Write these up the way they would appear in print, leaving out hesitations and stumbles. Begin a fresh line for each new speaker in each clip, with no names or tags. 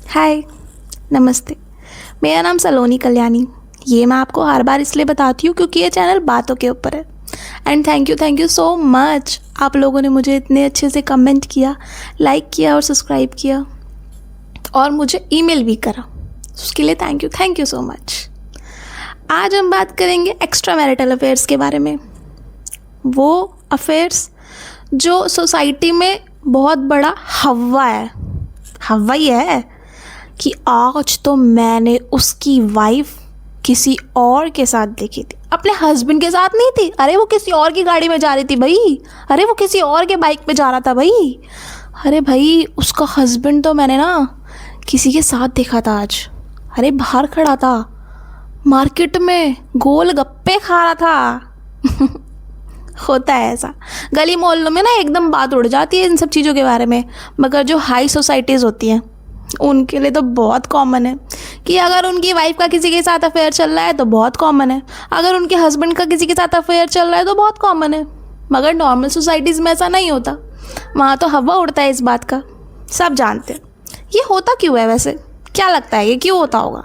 हाय, नमस्ते। मेरा नाम सलोनी कल्याणी। ये मैं आपको हर बार इसलिए बताती हूँ क्योंकि ये चैनल बातों के ऊपर है। And thank you so much, आप लोगों ने मुझे इतने अच्छे से कमेंट किया, लाइक किया और सब्सक्राइब किया और मुझे ईमेल भी करा। उसके लिए थैंक यू सो मच। आज हम बात करेंगे एक्स्ट्रा मैरिटल अफेयर्स के बारे में। वो अफेयर्स जो सोसाइटी में बहुत बड़ा हवा ही है कि आज तो मैंने उसकी वाइफ किसी और के साथ देखी थी, अपने हस्बैंड के साथ नहीं थी। अरे वो किसी और की गाड़ी में जा रही थी भाई। अरे वो किसी और के बाइक पे जा रहा था भाई। अरे भाई उसका हस्बैंड तो मैंने ना किसी के साथ देखा था आज। अरे बाहर खड़ा था, मार्केट में गोल गप्पे खा रहा था। होता है ऐसा। गली मोहल्लों में ना एकदम बात उड़ जाती है इन सब चीज़ों के बारे में, मगर जो हाई सोसाइटीज़ होती हैं उनके लिए तो बहुत कॉमन है कि अगर उनकी वाइफ का किसी के साथ अफेयर चल रहा है तो बहुत कॉमन है, अगर उनके हस्बैंड का किसी के साथ अफेयर चल रहा है तो बहुत कॉमन है। मगर नॉर्मल सोसाइटीज़ में ऐसा नहीं होता, वहाँ तो हवा उड़ता है इस बात का, सब जानते हैं। ये होता क्यों है वैसे? क्या लगता है ये क्यों होता होगा?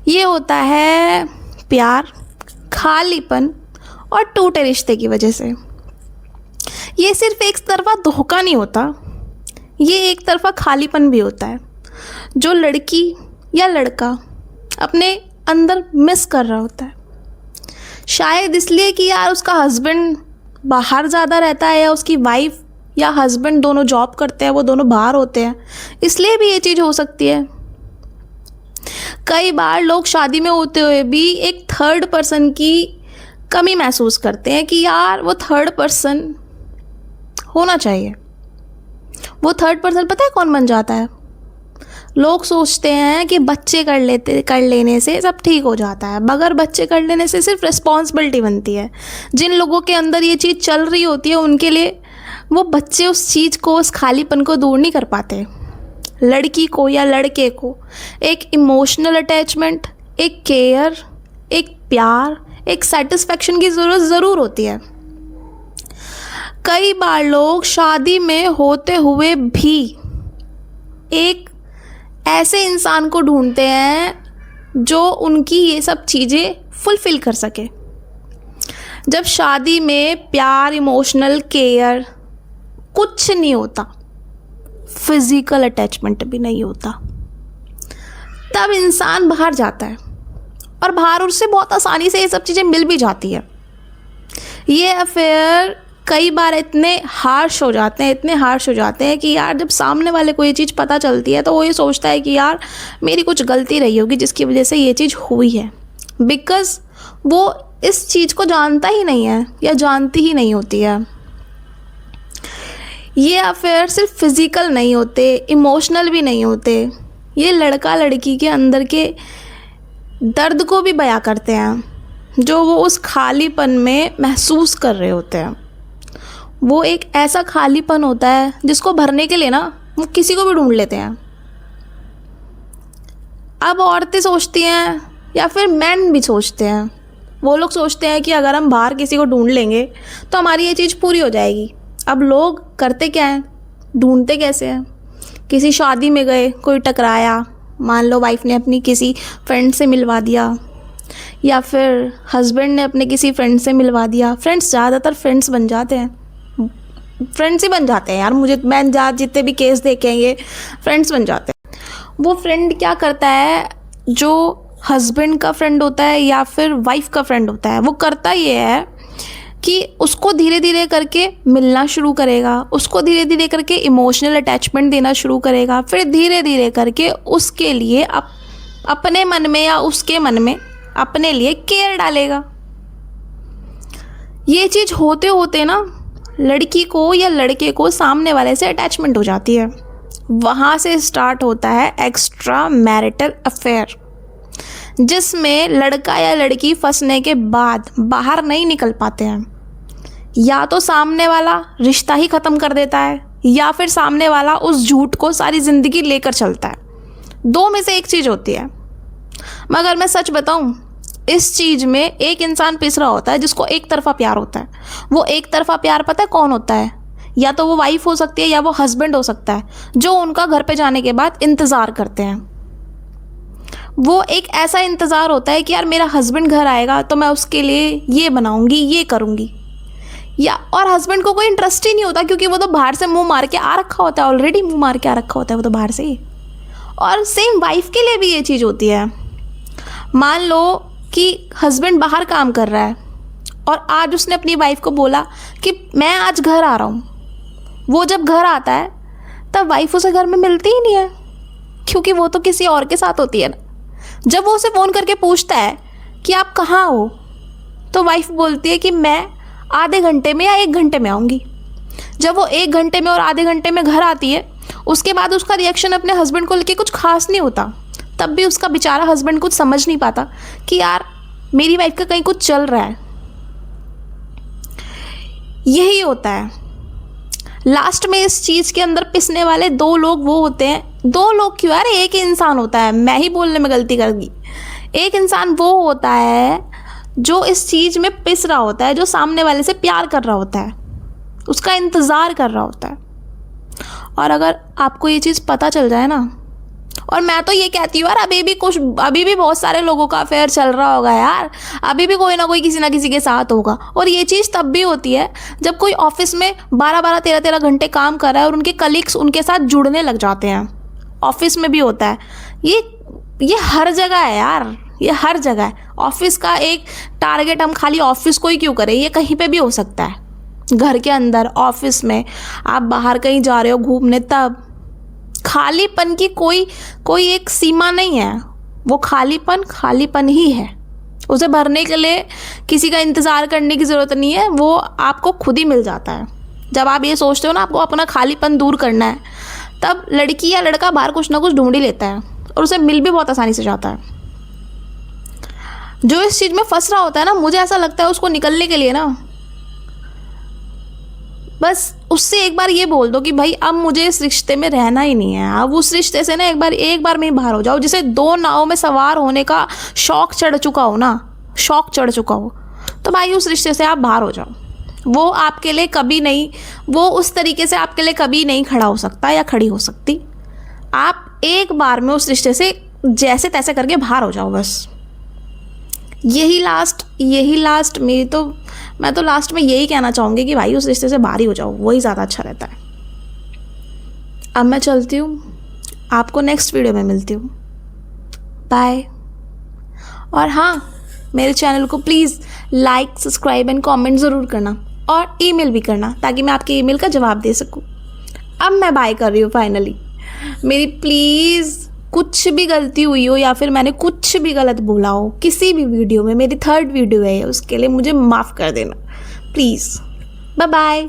ये होता है प्यार, खालीपन और टूटे रिश्ते की वजह से। ये सिर्फ एक तरफा धोखा नहीं होता, ये एक तरफा खालीपन भी होता है जो लड़की या लड़का अपने अंदर मिस कर रहा होता है। शायद इसलिए कि यार उसका हस्बैंड बाहर ज़्यादा रहता है, या उसकी वाइफ या हस्बैंड दोनों जॉब करते हैं, वो दोनों बाहर होते हैं, इसलिए भी ये चीज़ हो सकती है। कई बार लोग शादी में होते हुए भी एक थर्ड पर्सन की कमी महसूस करते हैं कि यार वो थर्ड पर्सन होना चाहिए। वो थर्ड पर्सन पता है कौन बन जाता है? लोग सोचते हैं कि बच्चे कर लेने से सब ठीक हो जाता है, मगर बच्चे कर लेने से सिर्फ रिस्पॉन्सिबिलिटी बनती है। जिन लोगों के अंदर ये चीज़ चल रही होती है उनके लिए वो बच्चे उस चीज़ को, उस खालीपन को दूर नहीं कर पाते। लड़की को या लड़के को एक इमोशनल अटैचमेंट, एक केयर, एक प्यार, एक सेटिस्फैक्शन की ज़रूरत ज़रूर होती है। कई बार लोग शादी में होते हुए भी एक ऐसे इंसान को ढूंढते हैं जो उनकी ये सब चीज़ें फुलफ़िल कर सके। जब शादी में प्यार, इमोशनल केयर कुछ नहीं होता, फिज़िकल अटैचमेंट भी नहीं होता, तब इंसान बाहर जाता है और बाहर उससे बहुत आसानी से ये सब चीज़ें मिल भी जाती है। ये अफेयर कई बार इतने हार्श हो जाते हैं कि यार जब सामने वाले को ये चीज़ पता चलती है तो वो ये सोचता है कि यार मेरी कुछ गलती रही होगी जिसकी वजह से ये चीज़ हुई है, बिकॉज़ वो इस चीज़ को जानता ही नहीं है या जानती ही नहीं होती है। ये अफेयर सिर्फ फिज़िकल नहीं होते, इमोशनल भी नहीं होते, ये लड़का लड़की के अंदर के दर्द को भी बयां करते हैं जो वो उस खालीपन में महसूस कर रहे होते हैं। वो एक ऐसा खालीपन होता है जिसको भरने के लिए ना वो किसी को भी ढूंढ लेते हैं। अब औरतें सोचती हैं या फिर मैन भी सोचते हैं, वो लोग सोचते हैं कि अगर हम बाहर किसी को ढूंढ लेंगे तो हमारी ये चीज़ पूरी हो जाएगी। अब लोग करते क्या हैं, ढूंढते कैसे हैं? किसी शादी में गए, कोई टकराया, मान लो वाइफ ने अपनी किसी फ्रेंड से मिलवा दिया या फिर हस्बैंड ने अपने किसी फ्रेंड से मिलवा दिया। फ्रेंड्स ज़्यादातर फ्रेंड्स बन जाते हैं, फ्रेंड्स ही बन जाते हैं यार। मैं जितने भी केस देखे हैं ये फ्रेंड्स बन जाते हैं। वो फ्रेंड क्या करता है, जो हस्बैंड का फ्रेंड होता है या फिर वाइफ का फ्रेंड होता है, वो करता ये है कि उसको धीरे धीरे करके मिलना शुरू करेगा, उसको धीरे धीरे करके इमोशनल अटैचमेंट देना शुरू करेगा, फिर धीरे धीरे करके उसके लिए अपने मन में या उसके मन में अपने लिए केयर डालेगा। ये चीज़ होते होते ना लड़की को या लड़के को सामने वाले से अटैचमेंट हो जाती है। वहाँ से स्टार्ट होता है एक्स्ट्रा मैरिटल अफेयर, जिसमें लड़का या लड़की फंसने के बाद बाहर नहीं निकल पाते हैं। या तो सामने वाला रिश्ता ही ख़त्म कर देता है या फिर सामने वाला उस झूठ को सारी ज़िंदगी लेकर चलता है। दो में से एक चीज़ होती है। मगर मैं सच बताऊं, इस चीज़ में एक इंसान पिस रहा होता है जिसको एक तरफा प्यार होता है। वो एक तरफा प्यार पता है कौन होता है? या तो वो वाइफ हो सकती है या वो हस्बैंड हो सकता है, जो उनका घर पे जाने के बाद इंतज़ार करते हैं। वो एक ऐसा इंतज़ार होता है कि यार मेरा हस्बैंड घर आएगा तो मैं उसके लिए ये बनाऊंगी, ये करूंगी। या और हस्बैंड को कोई इंटरेस्ट ही नहीं होता, क्योंकि वो तो बाहर से मुंह मार के आ रखा होता है, ऑलरेडी मुंह मार के आ रखा होता है वो तो बाहर से ही। और सेम वाइफ के लिए भी ये चीज़ होती है। मान लो कि हस्बैंड बाहर काम कर रहा है और आज उसने अपनी वाइफ को बोला कि मैं आज घर आ रहा हूँ। वो जब घर आता है तब वाइफ उसे घर में मिलती ही नहीं है, क्योंकि वो तो किसी और के साथ होती है ना। जब वो उसे फ़ोन करके पूछता है कि आप कहाँ हो, तो वाइफ बोलती है कि मैं आधे घंटे में या 1 घंटे में आऊँगी। जब वो 1 घंटे में और आधे घंटे में घर आती है, उसके बाद उसका रिएक्शन अपने हस्बैंड को लेके कुछ खास नहीं होता। तब भी उसका बेचारा हस्बैंड कुछ समझ नहीं पाता कि यार मेरी वाइफ का कहीं कुछ चल रहा है। यही होता है। लास्ट में इस चीज़ के अंदर पिसने वाले 2 लोग वो होते हैं। 2 लोग क्यों यार, एक ही इंसान होता है। मैं ही बोलने में गलती कर गई। एक इंसान वो होता है जो इस चीज़ में पिस रहा होता है, जो सामने वाले से प्यार कर रहा होता है, उसका इंतज़ार कर रहा होता है। और अगर आपको ये चीज़ पता चल जाए ना, और मैं तो ये कहती हूँ यार अभी भी बहुत सारे लोगों का अफेयर चल रहा होगा यार, अभी भी कोई ना कोई किसी ना किसी के साथ होगा। और ये चीज़ तब भी होती है जब कोई ऑफिस में 12-12, 13-13 घंटे काम कर रहा है और उनके कलीग्स उनके साथ जुड़ने लग जाते हैं। ऑफिस में भी होता है ये हर जगह है यार, ये हर जगह है। ऑफिस का एक टारगेट हम खाली ऑफिस को ही क्यों करें, ये कहीं पे भी हो सकता है। घर के अंदर, ऑफिस में, आप बाहर कहीं जा रहे हो घूमने, तब खालीपन की कोई एक सीमा नहीं है। वो खालीपन ही है। उसे भरने के लिए किसी का इंतज़ार करने की ज़रूरत नहीं है, वो आपको खुद ही मिल जाता है। जब आप ये सोचते हो ना आपको अपना खालीपन दूर करना है, तब लड़की या लड़का बाहर कुछ ना कुछ ढूंढ ही लेता है और उसे मिल भी बहुत आसानी से जाता है। जो इस चीज़ में फंस रहा होता है ना, मुझे ऐसा लगता है उसको निकलने के लिए ना बस उससे एक बार ये बोल दो कि भाई अब मुझे इस रिश्ते में रहना ही नहीं है। अब उस रिश्ते से ना एक बार में ही बाहर हो जाओ। जिसे 2 नाव में सवार होने का शौक चढ़ चुका हो, तो भाई उस रिश्ते से आप बाहर हो जाओ। वो आपके लिए कभी नहीं, वो उस तरीके से आपके लिए कभी नहीं खड़ा हो सकता या खड़ी हो सकती। आप एक बार में उस रिश्ते से जैसे तैसे करके बाहर हो जाओ बस। यही लास्ट मैं तो लास्ट में यही कहना चाहूँगी कि भाई उस रिश्ते से बाहर ही हो जाओ, वही ज़्यादा अच्छा रहता है। अब मैं चलती हूँ, आपको नेक्स्ट वीडियो में मिलती हूँ। बाय। और हाँ, मेरे चैनल को please like, subscribe and comment ज़रूर करना, और ईमेल भी करना ताकि मैं आपके ईमेल का जवाब दे सकूँ। अब मैं बाय कर रही हूँ फाइनली। मेरी प्लीज़ कुछ भी गलती हुई हो या फिर मैंने कुछ भी गलत बोला हो किसी भी वीडियो में, मेरी 3rd वीडियो है, उसके लिए मुझे माफ़ कर देना प्लीज़। Bye bye.